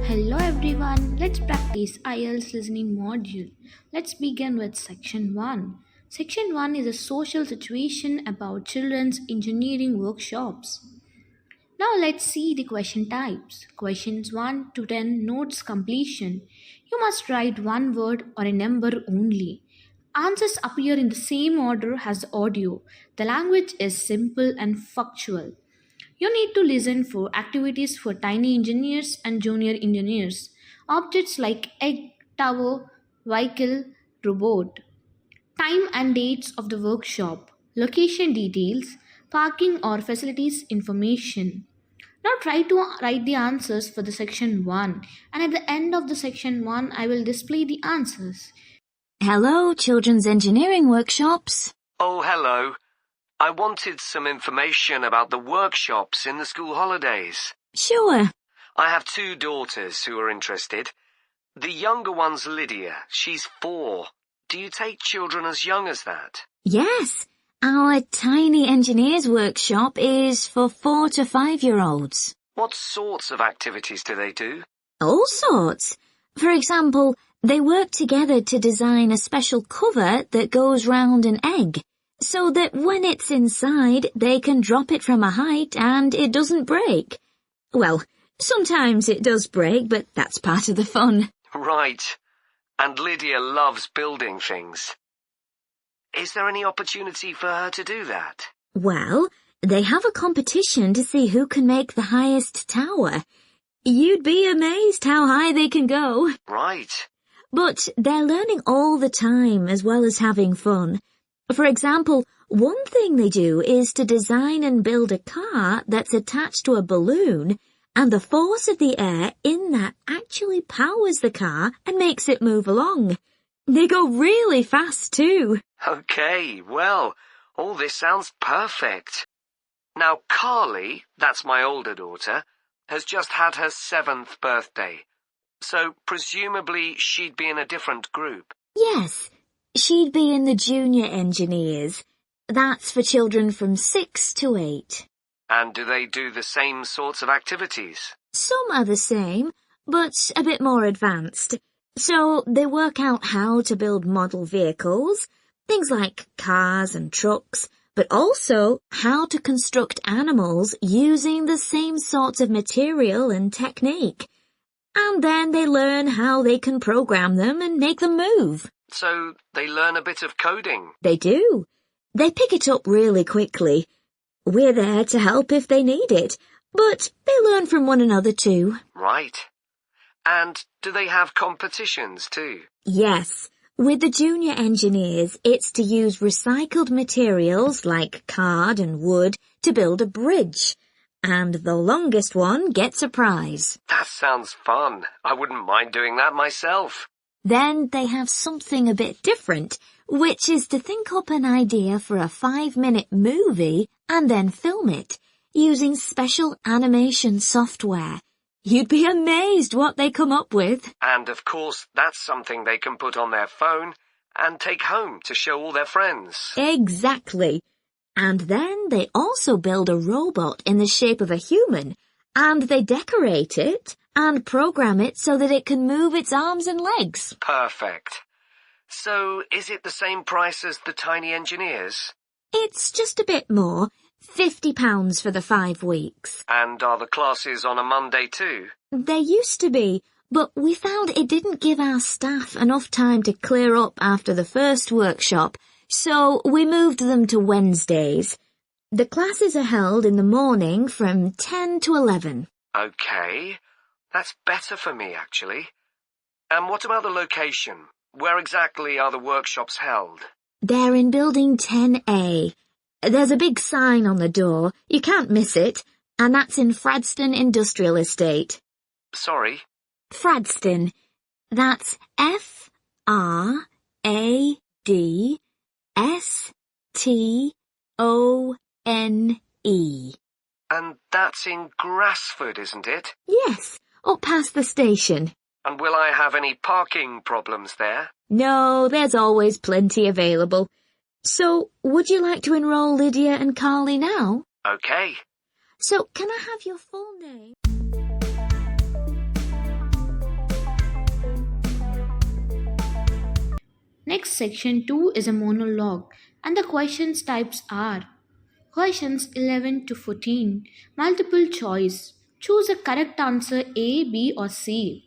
Hello everyone, let's practice IELTS listening module. Let's begin with section 1. Section 1 is a social situation about children's engineering workshops. Now let's see the question types. Questions 1 to 10 notes completion. You must write one word or a number only. Answers appear in the same order as the audio. The language is simple and factual. You need to listen for activities for tiny engineers and junior engineers. Objects like egg, tower, vehicle, robot. Time and dates of the workshop. Location details, parking or facilities information. Now try to write the answers for the section 1, and at the end of the section 1 I will display the answers. Hello, Children's Engineering Workshops. Oh, hello. I wanted some information about the workshops in the school holidays. Sure. I have two daughters who are interested. The younger one's Lydia. She's 4. Do you take children as young as that? Yes, our Tiny Engineers Workshop is for 4 to 5-year-olds. What sorts of activities do they do? All sorts. For example, they work together to design a special cover that goes round an egg, so that when it's inside, they can drop it from a height and it doesn't break. Well, sometimes it does break, but that's part of the fun. Right. And Lydia loves building things. Is there any opportunity for her to do that? Well, they have a competition to see who can make the highest tower. You'd be amazed how high they can go. Right. But they're learning all the time as well as having fun. For example, one thing they do is to design and build a car that's attached to a balloon, and the force of the air in that actually powers the car and makes it move along. They go really fast too. Okay, well, all this sounds perfect. Now, Carly, that's my older daughter, has just had her 7th birthday. So presumably she'd be in a different group. Yes, she'd be in the junior engineers. That's for children from 6 to 8. And do they do the same sorts of activities? Some are the same, but a bit more advanced. So they work out how to build model vehicles, things like cars and trucks, but also how to construct animals using the same sorts of material and technique. And then they learn how they can program them and make them move. So they learn a bit of coding. They do. They pick it up really quickly. We're there to help if they need it, but they learn from one another too. Right. And do they have competitions too? Yes. With the junior engineers, it's to use recycled materials like card and wood to build a bridge. And the longest one gets a prize. That sounds fun. I wouldn't mind doing that myself. Then they have something a bit different, which is to think up an idea for a 5-minute movie and then film it, using special animation software. You'd be amazed what they come up with. And of course, that's something they can put on their phone and take home to show all their friends. Exactly. And then they also build a robot in the shape of a human, and they decorate it and program it so that it can move its arms and legs. Perfect. So is it the same price as the Tiny Engineers? It's just a bit more, £50 for the 5 weeks. And are the classes on a Monday too? They used to be, but we found it didn't give our staff enough time to clear up after the first workshop, so we moved them to Wednesdays. The classes are held in the morning from 10 to 11. Okay, that's better for me actually. And what about the location? Where exactly are the workshops held? They're in building 10A. There's a big sign on the door. You can't miss it. And that's in Fradston Industrial Estate. Sorry? Fradston. That's F-R-A-D-S-T-O-N-E. And that's in Grassford, isn't it? Yes, up past the station. And will I have any parking problems there? No, there's always plenty available. So, would you like to enroll Lydia and Carly now? Okay. So, can I have your full name? Next, section 2 is a monologue, and the questions types are questions 11 to 14, multiple choice. Choose a correct answer A, B, or C.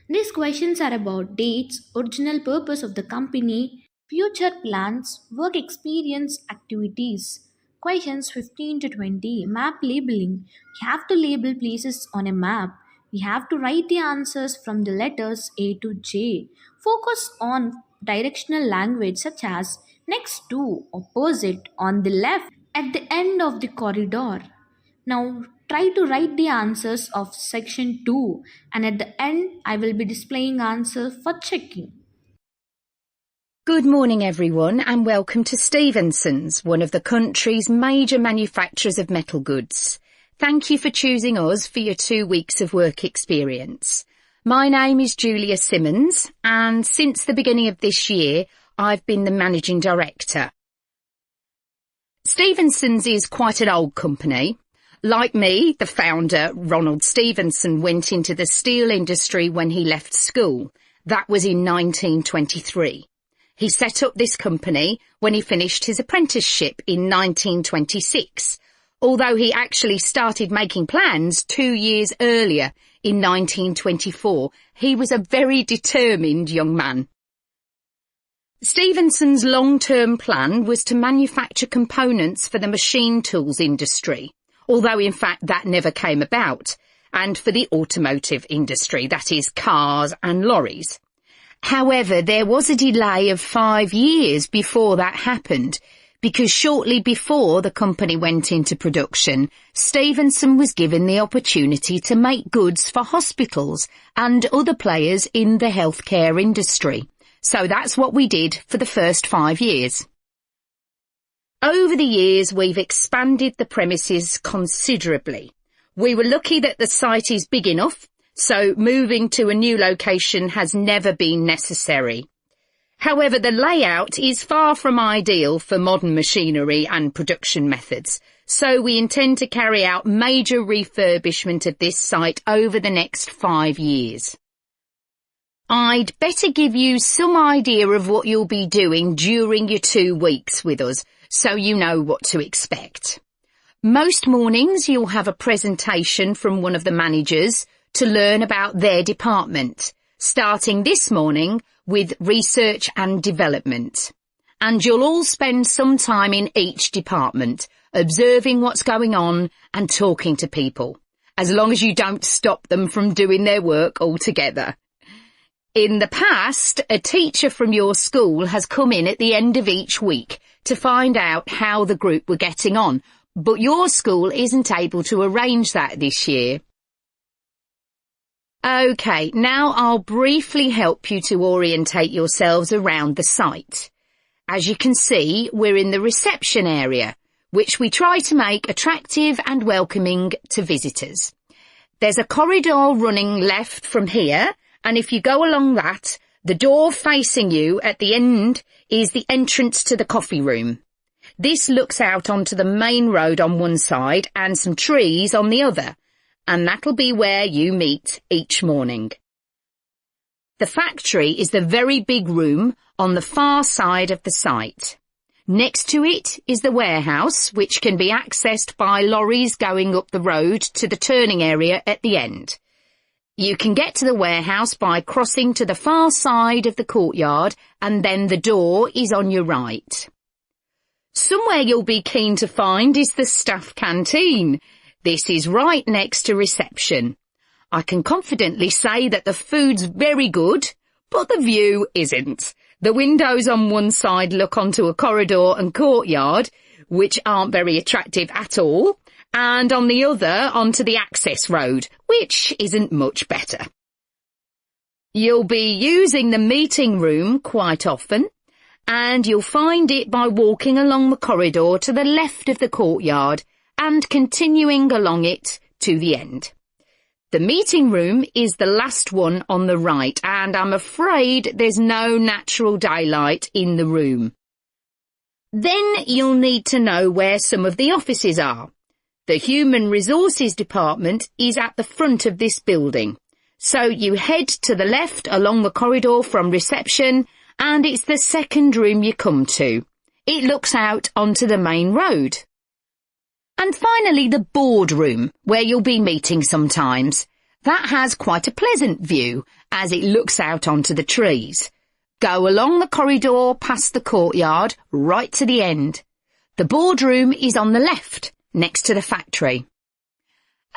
These questions are about dates, original purpose of the company, future plans, work experience, activities. Questions 15 to 20, map labeling. You have to label places on a map. You have to write the answers from the letters A to J. Focus on directional language such as next to, opposite, on the left, at the end of the corridor. Now try to write the answers of section 2, and at the end I will be displaying answers for checking. Good morning everyone and welcome to Stevenson's, one of the country's major manufacturers of metal goods. Thank you for choosing us for your 2 weeks of work experience. My name is Julia Simmons and since the beginning of this year I've been the managing director. Stevenson's is quite an old company. Like me, the founder, Ronald Stevenson, went into the steel industry when he left school. That was in 1923. He set up this company when he finished his apprenticeship in 1926, although he actually started making plans 2 years earlier in 1924. He was a very determined young man. Stevenson's long-term plan was to manufacture components for the machine tools industry, although in fact that never came about, and for the automotive industry, that is cars and lorries. However, there was a delay of 5 years before that happened, because shortly before the company went into production, Stevenson was given the opportunity to make goods for hospitals and other players in the healthcare industry. So that's what we did for the first 5 years. Over the years, we've expanded the premises considerably. We were lucky that the site is big enough, so moving to a new location has never been necessary. However, the layout is far from ideal for modern machinery and production methods, so we intend to carry out major refurbishment of this site over the next 5 years. I'd better give you some idea of what you'll be doing during your 2 weeks with us, so you know what to expect. Most mornings you'll have a presentation from one of the managers to learn about their department, starting this morning with research and development. And you'll all spend some time in each department, observing what's going on and talking to people, as long as you don't stop them from doing their work altogether. In the past, a teacher from your school has come in at the end of each week to find out how the group were getting on, but your school isn't able to arrange that this year. OK, now I'll briefly help you to orientate yourselves around the site. As you can see, we're in the reception area, which we try to make attractive and welcoming to visitors. There's a corridor running left from here, and if you go along that, the door facing you at the end is the entrance to the coffee room. This looks out onto the main road on one side and some trees on the other, and that'll be where you meet each morning. The factory is the very big room on the far side of the site. Next to it is the warehouse, which can be accessed by lorries going up the road to the turning area at the end. You can get to the warehouse by crossing to the far side of the courtyard, and then the door is on your right. Somewhere you'll be keen to find is the staff canteen. This is right next to reception. I can confidently say that the food's very good, but the view isn't. The windows on one side look onto a corridor and courtyard, which aren't very attractive at all, and on the other onto the access road, which isn't much better. You'll be using the meeting room quite often, and you'll find it by walking along the corridor to the left of the courtyard and continuing along it to the end. The meeting room is the last one on the right, and I'm afraid there's no natural daylight in the room. Then you'll need to know where some of the offices are. The Human Resources Department is at the front of this building, so you head to the left along the corridor from reception and it's the second room you come to. It looks out onto the main road. And finally, the boardroom, where you'll be meeting sometimes. That has quite a pleasant view, as it looks out onto the trees. Go along the corridor past the courtyard, right to the end. The boardroom is on the left, next to the factory.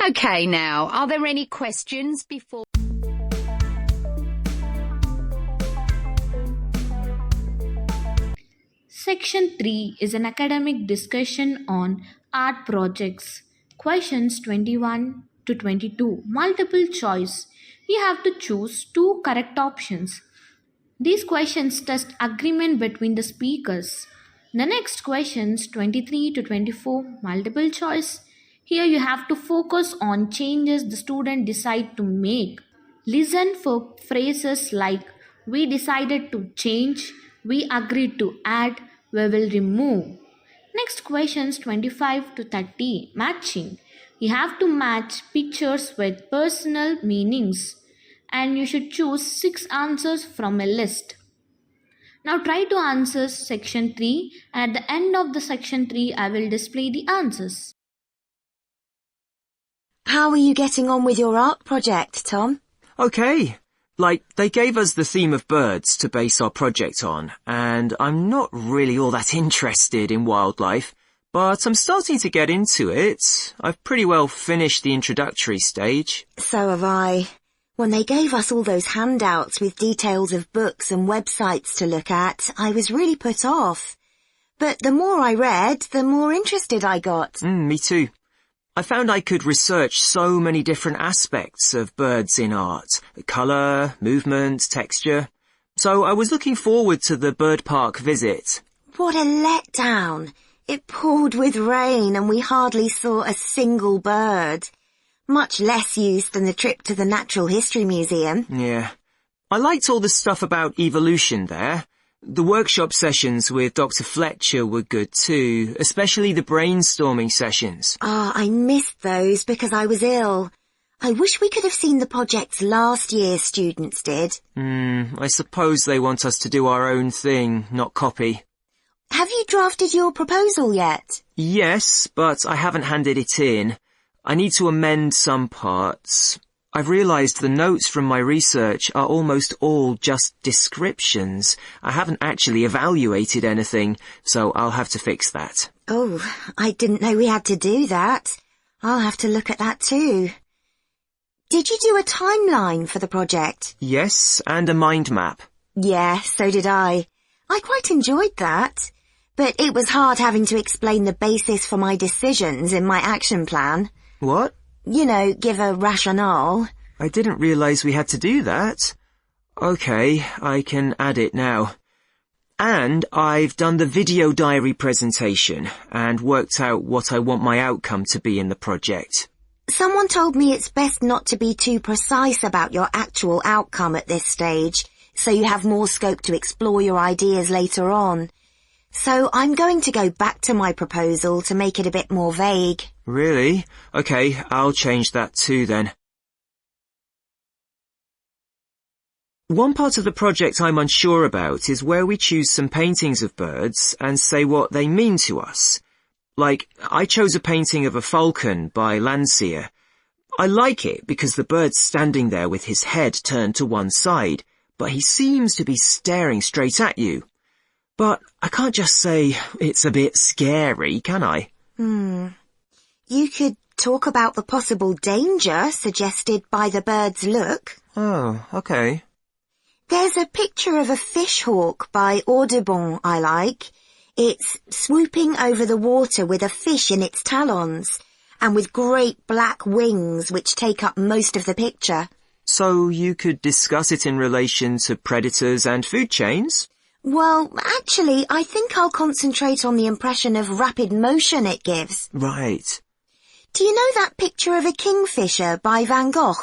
OK, now, are there any questions before... Section 3 is an academic discussion on art projects. Questions 21 to 22. Multiple choice. We have to choose two correct options. These questions test agreement between the speakers. The next questions 23 to 24. Multiple choice. Here you have to focus on changes the student decide to make. Listen for phrases like we decided to change, we agreed to add, we will remove. Next questions 25 to 30. Matching. You have to match pictures with personal meanings and you should choose 6 answers from a list. Now try to answer section 3 and at the end of the section 3 I will display the answers. How are you getting on with your art project, Tom? Okay. They gave us the theme of birds to base our project on, and I'm not really all that interested in wildlife, but I'm starting to get into it. I've pretty well finished the introductory stage. So have I. When they gave us all those handouts with details of books and websites to look at, I was really put off. But the more I read, the more interested I got. Me too. I found I could research so many different aspects of birds in art. Colour, movement, texture. So I was looking forward to the bird park visit. What a letdown. It poured with rain and we hardly saw a single bird. Much less use than the trip to the Natural History Museum. Yeah. I liked all the stuff about evolution there. The workshop sessions with Dr. Fletcher were good too, especially the brainstorming sessions. I missed those because I was ill. I wish we could have seen the projects last year's students did. I suppose they want us to do our own thing, not copy. Have you drafted your proposal yet? Yes, but I haven't handed it in. I need to amend some parts. I've realised the notes from my research are almost all just descriptions. I haven't actually evaluated anything, so I'll have to fix that. Oh, I didn't know we had to do that. I'll have to look at that too. Did you do a timeline for the project? Yes, and a mind map. Yeah, so did I. I quite enjoyed that. But it was hard having to explain the basis for my decisions in my action plan. What? You know, give a rationale. I didn't realise we had to do that. OK, I can add it now. And I've done the video diary presentation and worked out what I want my outcome to be in the project. Someone told me it's best not to be too precise about your actual outcome at this stage, so you have more scope to explore your ideas later on. So I'm going to go back to my proposal to make it a bit more vague. Really? OK, I'll change that too then. One part of the project I'm unsure about is where we choose some paintings of birds and say what they mean to us. Like, I chose a painting of a falcon by Landseer. I like it because the bird's standing there with his head turned to one side, but he seems to be staring straight at you. But I can't just say it's a bit scary, can I? You could talk about the possible danger suggested by the bird's look. Oh, OK. There's a picture of a fishhawk by Audubon I like. It's swooping over the water with a fish in its talons, and with great black wings which take up most of the picture. So you could discuss it in relation to predators and food chains? Well, actually, I think I'll concentrate on the impression of rapid motion it gives. Right. Do you know that picture of a kingfisher by Van Gogh?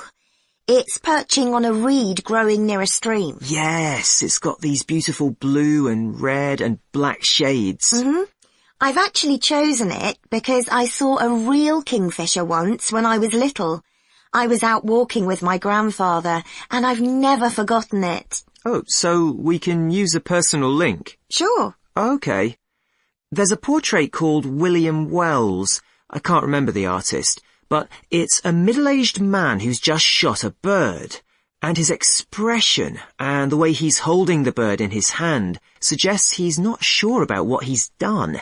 It's perching on a reed growing near a stream. Yes, it's got these beautiful blue and red and black shades. I've actually chosen it because I saw a real kingfisher once when I was little. I was out walking with my grandfather, and I've never forgotten it. Oh, so we can use a personal link? Sure. Okay. There's a portrait called William Wells. I can't remember the artist, but it's a middle-aged man who's just shot a bird. And his expression and the way he's holding the bird in his hand suggests he's not sure about what he's done.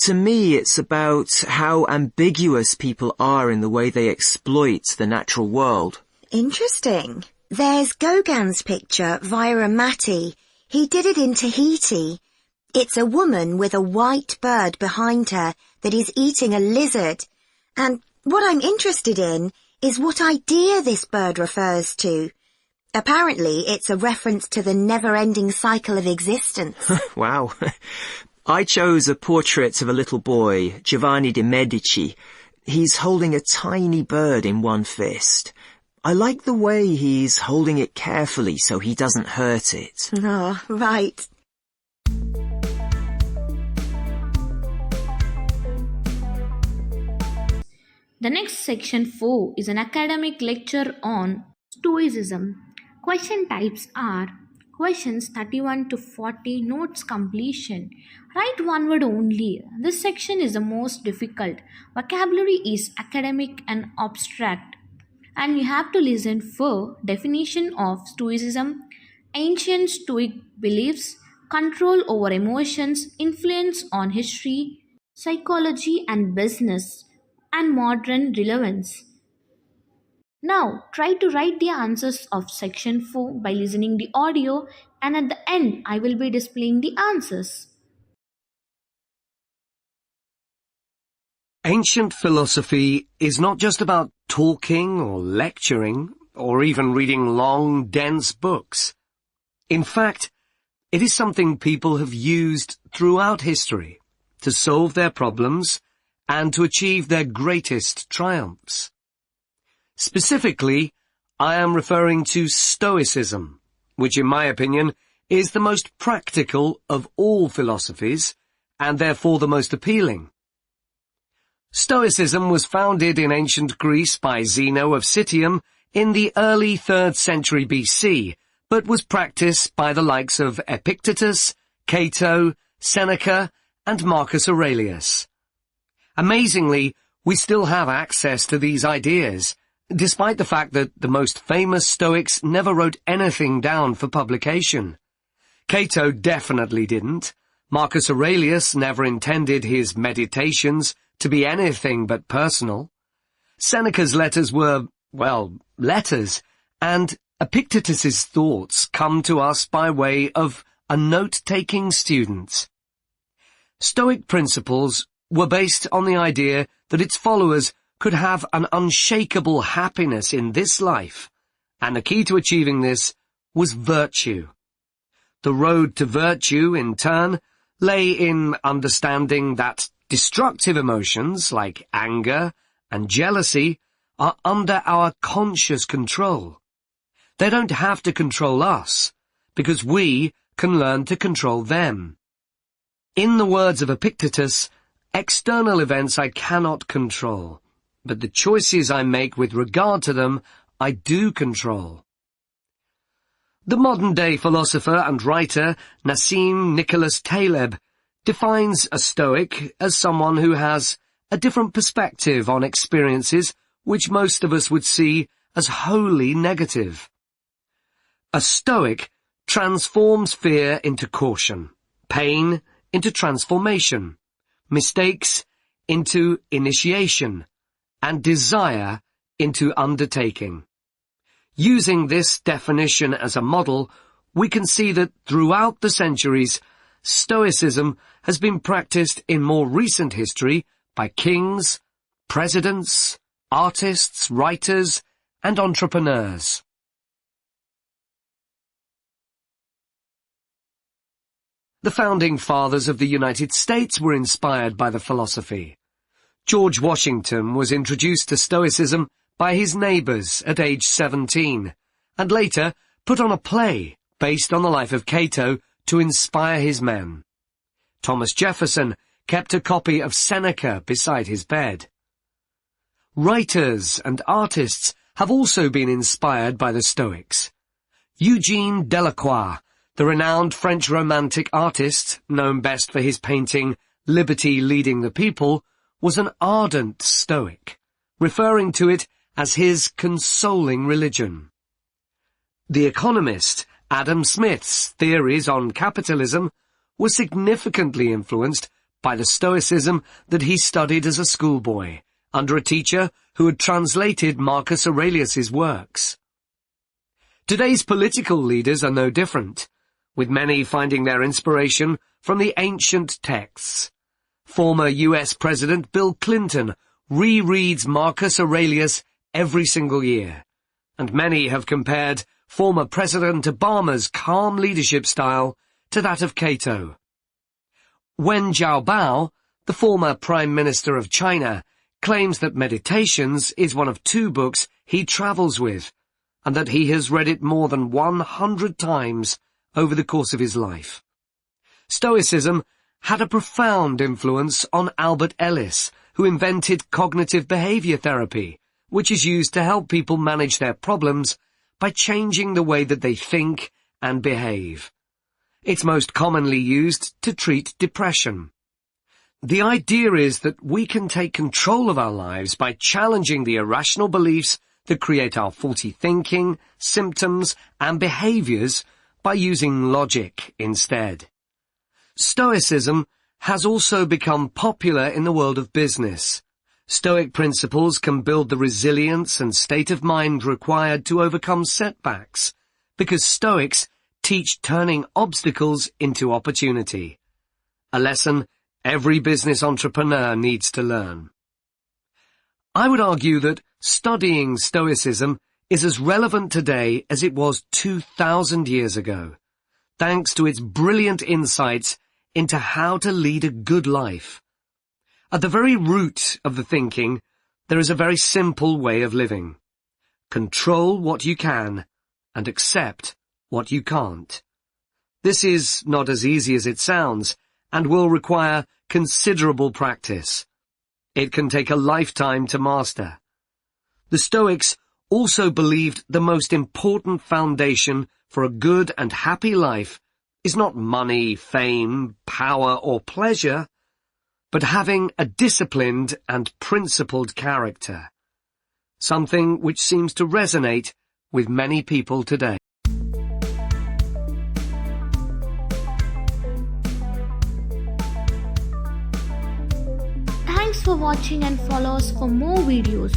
To me, it's about how ambiguous people are in the way they exploit the natural world. Interesting. There's Gauguin's picture, Vira Matti. He did it in Tahiti. It's a woman with a white bird behind her that is eating a lizard. And what I'm interested in is what idea this bird refers to. Apparently, it's a reference to the never-ending cycle of existence. Wow. I chose a portrait of a little boy, Giovanni de' Medici. He's holding a tiny bird in one fist. I like the way he's holding it carefully so he doesn't hurt it. Oh, right. The next section 4 is an academic lecture on Stoicism. Question types are questions 31 to 40, notes completion. Write one word only. This section is the most difficult. Vocabulary is academic and abstract. And you have to listen for definition of Stoicism, ancient Stoic beliefs, control over emotions, influence on history, psychology and business, and modern relevance. Now, try to write the answers of section 4 by listening the audio, and at the end I will be displaying the answers. Ancient philosophy is not just about talking or lecturing or even reading long, dense books. In fact, it is something people have used throughout history to solve their problems and to achieve their greatest triumphs. Specifically, I am referring to Stoicism, which in my opinion is the most practical of all philosophies and therefore the most appealing. Stoicism was founded in ancient Greece by Zeno of Citium in the early 3rd century BC, but was practiced by the likes of Epictetus, Cato, Seneca, and Marcus Aurelius. Amazingly, we still have access to these ideas, despite the fact that the most famous Stoics never wrote anything down for publication. Cato definitely didn't. Marcus Aurelius never intended his meditations to be anything but personal. Seneca's letters were, well, letters, and Epictetus's thoughts come to us by way of a note-taking student. Stoic principles were based on the idea that its followers could have an unshakable happiness in this life, and the key to achieving this was virtue. The road to virtue, in turn, lay in understanding that destructive emotions like anger and jealousy are under our conscious control. They don't have to control us, because we can learn to control them. In the words of Epictetus, external events I cannot control, but the choices I make with regard to them I do control. The modern-day philosopher and writer Nassim Nicholas Taleb defines a Stoic as someone who has a different perspective on experiences which most of us would see as wholly negative. A Stoic transforms fear into caution, pain into transformation, mistakes into initiation, and desire into undertaking. Using this definition as a model, we can see that throughout the centuries, Stoicism has been practiced in more recent history by kings, presidents, artists, writers, and entrepreneurs. The founding fathers of the United States were inspired by the philosophy. George Washington was introduced to Stoicism by his neighbors at age 17, and later put on a play based on the life of Cato to inspire his men. Thomas Jefferson kept a copy of Seneca beside his bed. Writers and artists have also been inspired by the Stoics. Eugene Delacroix, the renowned French Romantic artist, known best for his painting Liberty Leading the People, was an ardent Stoic, referring to it as his consoling religion. The economist Adam Smith's theories on capitalism were significantly influenced by the Stoicism that he studied as a schoolboy, under a teacher who had translated Marcus Aurelius's works. Today's political leaders are no different, with many finding their inspiration from the ancient texts. Former US President Bill Clinton rereads Marcus Aurelius every single year, and many have compared former President Obama's calm leadership style to that of Cato. Wen Jiabao, the former Prime Minister of China, claims that Meditations is one of 2 books he travels with, and that he has read it more than 100 times over the course of his life. Stoicism had a profound influence on Albert Ellis, who invented cognitive behavior therapy, which is used to help people manage their problems by changing the way that they think and behave. It's most commonly used to treat depression. The idea is that we can take control of our lives by challenging the irrational beliefs that create our faulty thinking, symptoms, and behaviors by using logic instead. Stoicism has also become popular in the world of business. Stoic principles can build the resilience and state of mind required to overcome setbacks, because Stoics teach turning obstacles into opportunity. A lesson every business entrepreneur needs to learn. I would argue that studying Stoicism is as relevant today as it was 2,000 years ago, thanks to its brilliant insights into how to lead a good life. At the very root of the thinking, there is a very simple way of living. Control what you can and accept what you can't. This is not as easy as it sounds and will require considerable practice. It can take a lifetime to master. The Stoics also believed the most important foundation for a good and happy life is not money, fame, power, or pleasure, but having a disciplined and principled character, something which seems to resonate with many people today. Thanks for watching and follow us for more videos.